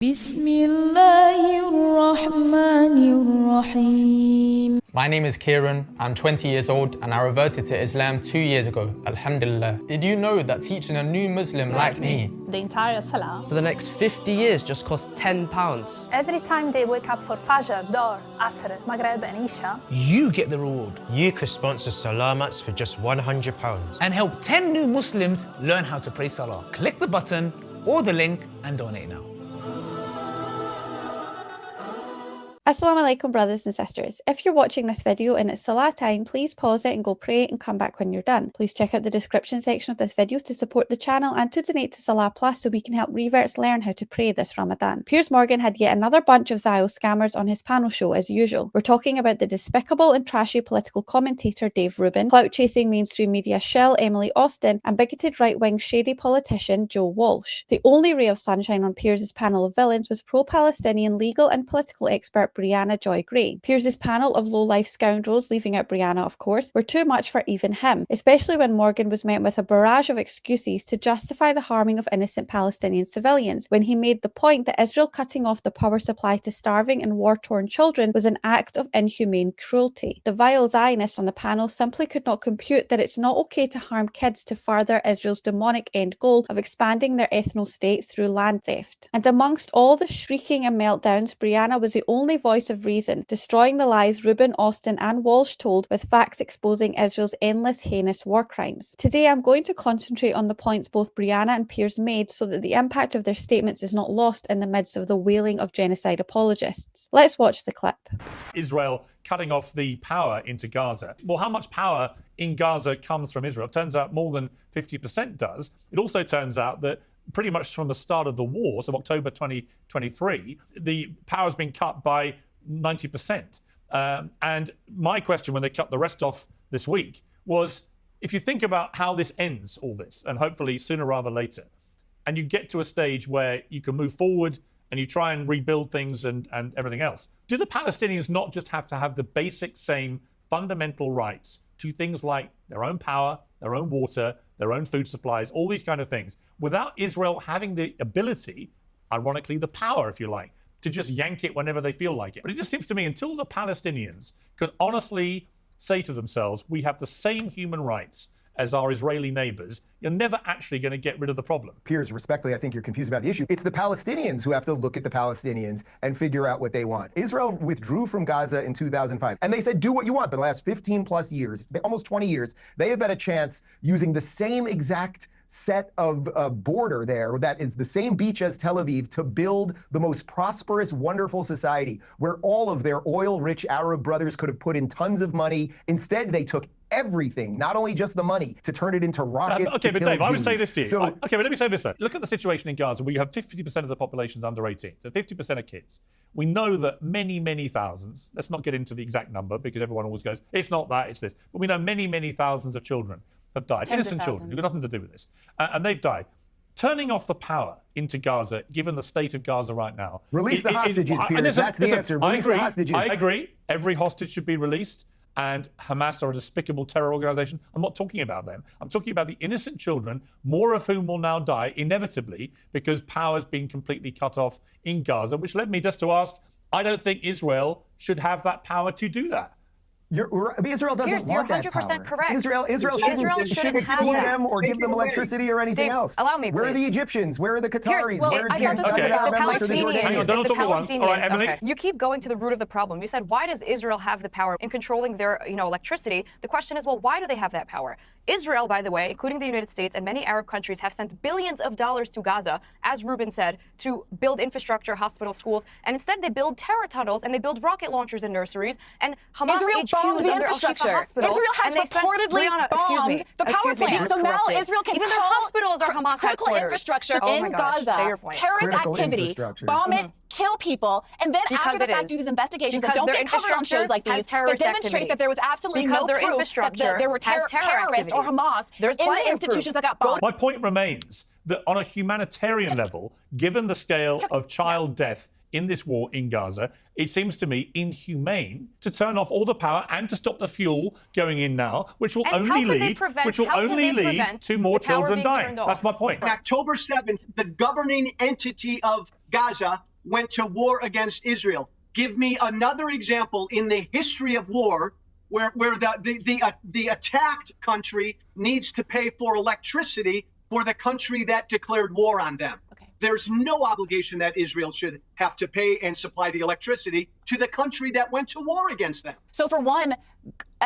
Bismillahirrahmanirrahim. My name is Kieran, I'm 20 years old and I reverted to Islam 2 years ago, alhamdulillah. Did you know that teaching a new Muslim like me the entire Salah for the next 50 years just costs £10? every time they wake up for Fajr, Dhuhr, Asr, Maghrib and Isha, you get the reward. You could sponsor Salah mats for just £100 and help 10 new Muslims learn how to pray Salah. Click the button or the link and donate now. Assalamu alaikum brothers and sisters. If you're watching this video and it's Salah time, please pause it and go pray and come back when you're done. Please check out the description section of this video to support the channel and to donate to Salah Plus so we can help reverts learn how to pray this Ramadan. Piers Morgan had yet another bunch of Zio scammers on his panel show as usual. We're talking about the despicable and trashy political commentator Dave Rubin, clout-chasing mainstream media shill Emily Austin, and bigoted right-wing shady politician Joe Walsh. The only ray of sunshine on Piers' panel of villains was pro-Palestinian legal and political expert Briahna Joy Gray. Piers' panel of low-life scoundrels, leaving out Briahna of course, were too much for even him, especially when Morgan was met with a barrage of excuses to justify the harming of innocent Palestinian civilians, when he made the point that Israel cutting off the power supply to starving and war-torn children was an act of inhumane cruelty. The vile Zionists on the panel simply could not compute that it's not okay to harm kids to further Israel's demonic end goal of expanding their ethno-state through land theft. And amongst all the shrieking and meltdowns, Briahna was the only voice of reason, destroying the lies Rubin, Austin and Walsh told with facts exposing Israel's endless heinous war crimes. Today I'm going to concentrate on the points both Briahna and Piers made so that the impact of their statements is not lost in the midst of the wailing of genocide apologists. Let's watch the clip. Israel cutting off the power into Gaza. Well, how much power in Gaza comes from Israel? It turns out more than 50% does. It also turns out that pretty much from the start of the war, so October 2023, the power's been cut by 90%. And my question when they cut the rest off this week was, if you think about how this ends, all this, and hopefully sooner rather later, and you get to a stage where you can move forward and you try and rebuild things and everything else, do the Palestinians not just have to have the basic same fundamental rights to things like their own power, their own water, their own food supplies, all these kind of things, without Israel having the ability, ironically the power if you like, to just yank it whenever they feel like it? But it just seems to me until the Palestinians can honestly say to themselves, we have the same human rights as our Israeli neighbors, you're never actually going to get rid of the problem. Piers, respectfully, I think you're confused about the issue. It's the Palestinians who have to look at the Palestinians and figure out what they want. Israel withdrew from Gaza in 2005, and they said, do what you want. But the last 15 plus years, almost 20 years, they have had a chance using the same exact set of border there that is the same beach as Tel Aviv to build the most prosperous, wonderful society where all of their oil-rich Arab brothers could have put in tons of money. Instead, they took everything, not only just the money, to turn it into rockets. Okay, but Dave, I would say this to you. So, okay, but let me say this though. Look at the situation in Gaza where you have 50% of the population is under 18, so 50% are kids. We know that many, many thousands, let's not get into the exact number because everyone always goes, it's not that, it's this. But we know many, many thousands of children have died, innocent children, who've got nothing to do with this. And they've died. Turning off the power into Gaza, given the state of Gaza right now. Release the hostages, Piers. That's the answer. Release the hostages. I agree. Every hostage should be released. And Hamas are a despicable terror organization. I'm not talking about them. I'm talking about the innocent children, more of whom will now die inevitably because power's been completely cut off in Gaza, which led me just to ask, I don't think Israel should have that power to do that. Israel doesn't want that power. You're 100% correct. Israel shouldn't feed them or give them electricity or anything else. Allow me, please. Where are the Egyptians? Where are the Qataris? Well, Where is the Palestinians? Hang on, don't talk at once. All right, Emily. Okay. You keep going to the root of the problem. You said, why does Israel have the power in controlling their, electricity? The question is, well, why do they have that power? Israel, by the way, including the United States and many Arab countries, have sent billions of dollars to Gaza, as Rubin said, to build infrastructure, hospitals, schools, and instead they build terror tunnels and they build rocket launchers and nurseries, and Hamas HQs under Al-Shifa hospitals. Israel has reportedly bombed the power plant. So now Israel can even their hospitals are Hamas critical infrastructure in Gaza, terrorist activity, bomb it, kill people, and then after the fact do these investigations that don't get covered on shows like these that demonstrate that there was absolutely no proof that there were terrorists or Hamas in the institutions that got bombed. My point remains that on a humanitarian level, given the scale of child death in this war in Gaza, it seems to me inhumane to turn off all the power and to stop the fuel going in now, which will only lead to more children dying. That's my point. On October 7th, the governing entity of Gaza went to war against Israel. Give me another example in the history of war where the attacked country needs to pay for electricity for the country that declared war on them. There's no obligation that Israel should have to pay and supply the electricity to the country that went to war against them. So for one,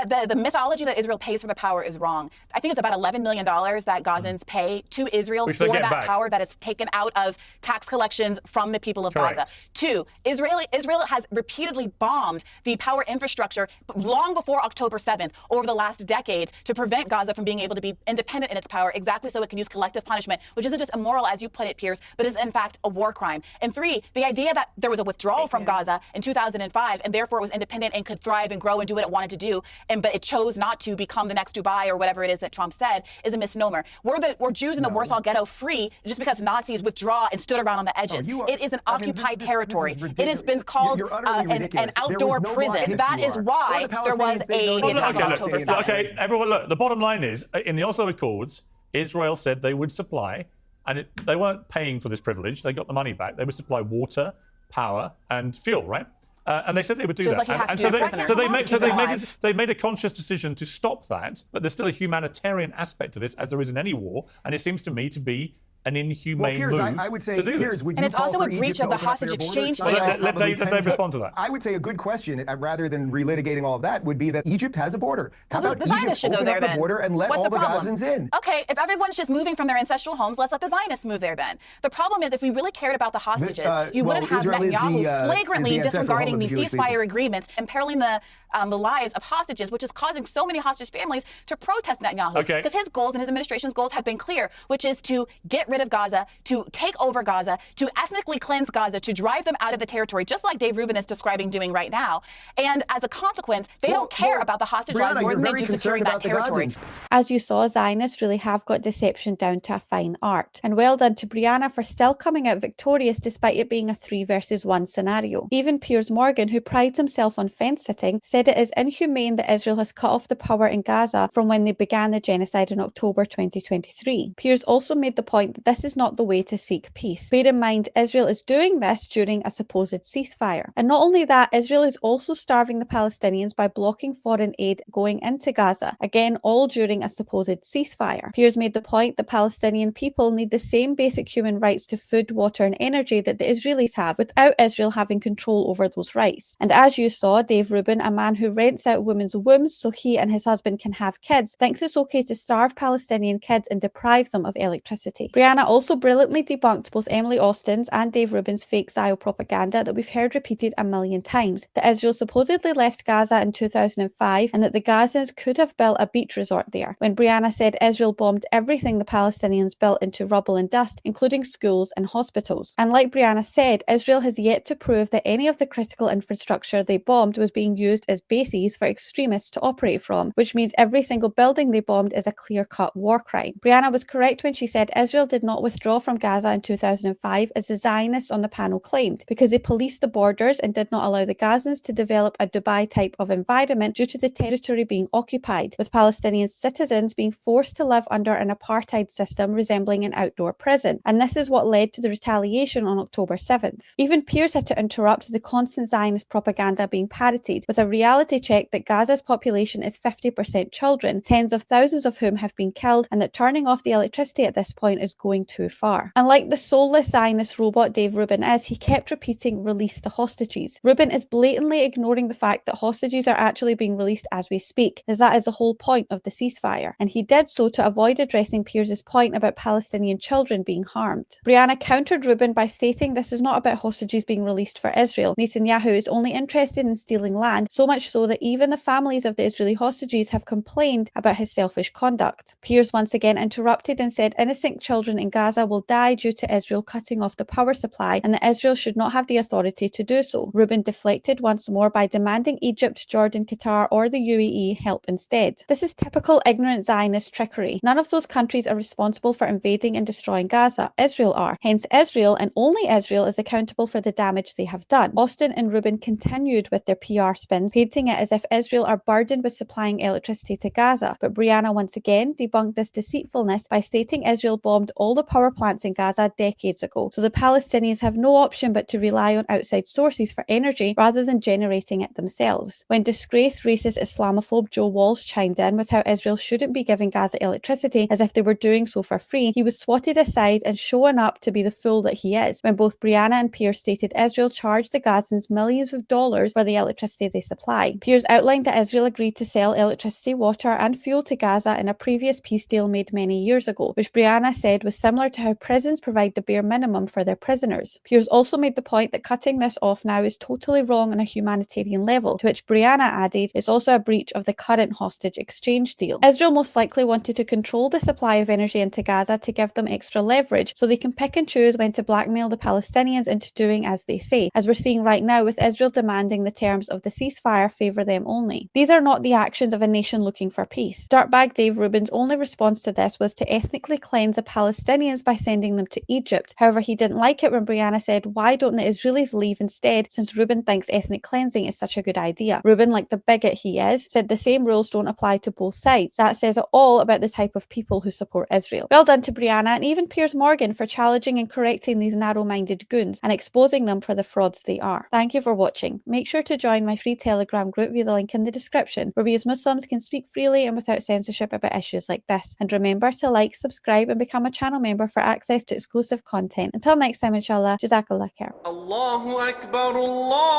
the mythology that Israel pays for the power is wrong. I think it's about $11 million that Gazans pay to Israel for that power that is taken out of tax collections from the people of Gaza. Two, Israel has repeatedly bombed the power infrastructure long before October 7th over the last decades to prevent Gaza from being able to be independent in its power, exactly so it can use collective punishment, which isn't just immoral, as you put it, Piers, but is in fact a war crime. And three, the idea that there was a withdrawal from Gaza in 2005 and therefore it was independent and could thrive and grow and do what it wanted to do, but it chose not to become the next Dubai or whatever it is that Trump said, is a misnomer. We're Jews in the Warsaw Ghetto free just because Nazis withdraw and stood around on the edges. It is an occupied territory. It has been called an outdoor prison. That is why there was an attack on October 7th. Okay, everyone, look, the bottom line is, in the Oslo Accords, Israel said they would supply, and they weren't paying for this privilege, they got the money back, they would supply water, power, and fuel, right? And they said they would do that. Like they made a conscious decision to stop that, but there's still a humanitarian aspect to this, as there is in any war, and it seems to me to be an inhumane move I would say, to do this. Would and you it's call also for a breach Egypt of the to open up their hostage borders? exchange. Let Dave respond to that. I would say a good question, rather than relitigating all of that, would be that Egypt has a border. How about the Zionists should open go up there the border and let all the Gazans in? Okay, if everyone's just moving from their ancestral homes, let's let the Zionists move there then. The problem is, if we really cared about the hostages, you wouldn't have Netanyahu flagrantly disregarding the ceasefire agreements, imperiling the lives of hostages, which is causing so many hostage families to protest Netanyahu. Because his goals and his administration's goals have been clear, which is to get rid of Gaza, to take over Gaza, to ethnically cleanse Gaza, to drive them out of the territory, just like Dave Rubin is describing doing right now. And as a consequence, they don't care about the hostage lives more than they do securing that territory. As you saw, Zionists really have got deception down to a fine art. And well done to Briahna for still coming out victorious despite it being a 3 versus 1 scenario. Even Piers Morgan, who prides himself on fence-sitting, said it is inhumane that Israel has cut off the power in Gaza from when they began the genocide in October 2023. Piers also made the point that this is not the way to seek peace. Bear in mind, Israel is doing this during a supposed ceasefire. And not only that, Israel is also starving the Palestinians by blocking foreign aid going into Gaza. Again, all during a supposed ceasefire. Piers made the point that Palestinian people need the same basic human rights to food, water and energy that the Israelis have, without Israel having control over those rights. And as you saw, Dave Rubin, a man who rents out women's wombs so he and his husband can have kids, thinks it's okay to starve Palestinian kids and deprive them of electricity. Briahna also brilliantly debunked both Emily Austin's and Dave Rubin's fake Zio propaganda that we've heard repeated a million times, that Israel supposedly left Gaza in 2005 and that the Gazans could have built a beach resort there, when Briahna said Israel bombed everything the Palestinians built into rubble and dust, including schools and hospitals. And like Briahna said, Israel has yet to prove that any of the critical infrastructure they bombed was being used as bases for extremists to operate from, which means every single building they bombed is a clear-cut war crime. Briahna was correct when she said Israel did not withdraw from Gaza in 2005, as the Zionists on the panel claimed, because they policed the borders and did not allow the Gazans to develop a Dubai type of environment due to the territory being occupied, with Palestinian citizens being forced to live under an apartheid system resembling an outdoor prison. And this is what led to the retaliation on October 7th. Even Piers had to interrupt the constant Zionist propaganda being parroted with a reality check that Gaza's population is 50% children, tens of thousands of whom have been killed, and that turning off the electricity at this point is going too far. And like the soulless Zionist robot Dave Rubin is, he kept repeating, release the hostages. Rubin is blatantly ignoring the fact that hostages are actually being released as we speak, as that is the whole point of the ceasefire. And he did so to avoid addressing Piers's point about Palestinian children being harmed. Briahna countered Rubin by stating this is not about hostages being released for Israel. Netanyahu is only interested in stealing land, so much so that even the families of the Israeli hostages have complained about his selfish conduct. Piers once again interrupted and said innocent children in Gaza will die due to Israel cutting off the power supply, and that Israel should not have the authority to do so. Rubin deflected once more by demanding Egypt, Jordan, Qatar or the UAE help instead. This is typical ignorant Zionist trickery. None of those countries are responsible for invading and destroying Gaza. Israel are. Hence Israel, and only Israel, is accountable for the damage they have done. Austin and Rubin continued with their PR spins, painting it as if Israel are burdened with supplying electricity to Gaza. But Briahna once again debunked this deceitfulness by stating Israel bombed all the power plants in Gaza decades ago, so the Palestinians have no option but to rely on outside sources for energy rather than generating it themselves. When disgraced racist Islamophobe Joe Walsh chimed in with how Israel shouldn't be giving Gaza electricity as if they were doing so for free, he was swatted aside and shown up to be the fool that he is, when both Briahna and Piers stated Israel charged the Gazans millions of dollars for the electricity they supply. Piers outlined that Israel agreed to sell electricity, water and fuel to Gaza in a previous peace deal made many years ago, which Briahna said was similar to how prisons provide the bare minimum for their prisoners. Piers also made the point that cutting this off now is totally wrong on a humanitarian level, to which Briahna added it's also a breach of the current hostage exchange deal. Israel most likely wanted to control the supply of energy into Gaza to give them extra leverage so they can pick and choose when to blackmail the Palestinians into doing as they say, as we're seeing right now with Israel demanding the terms of the ceasefire favour them only. These are not the actions of a nation looking for peace. Dirtbag Dave Rubin's only response to this was to ethnically cleanse the Palestinians by sending them to Egypt. However, he didn't like it when Briahna said, why don't the Israelis leave instead, since Rubin thinks ethnic cleansing is such a good idea. Rubin, like the bigot he is, said the same rules don't apply to both sides. That says it all about the type of people who support Israel. Well done to Briahna and even Piers Morgan for challenging and correcting these narrow-minded goons and exposing them for the frauds they are. Thank you for watching. Make sure to join my free Telegram group via the link in the description, where we as Muslims can speak freely and without censorship about issues like this. And remember to like, subscribe and become a channel member for access to exclusive content. Until next time, inshallah, Jazakallah khair. Allahu Akbar, Allahu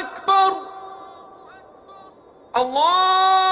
Akbar, Allah.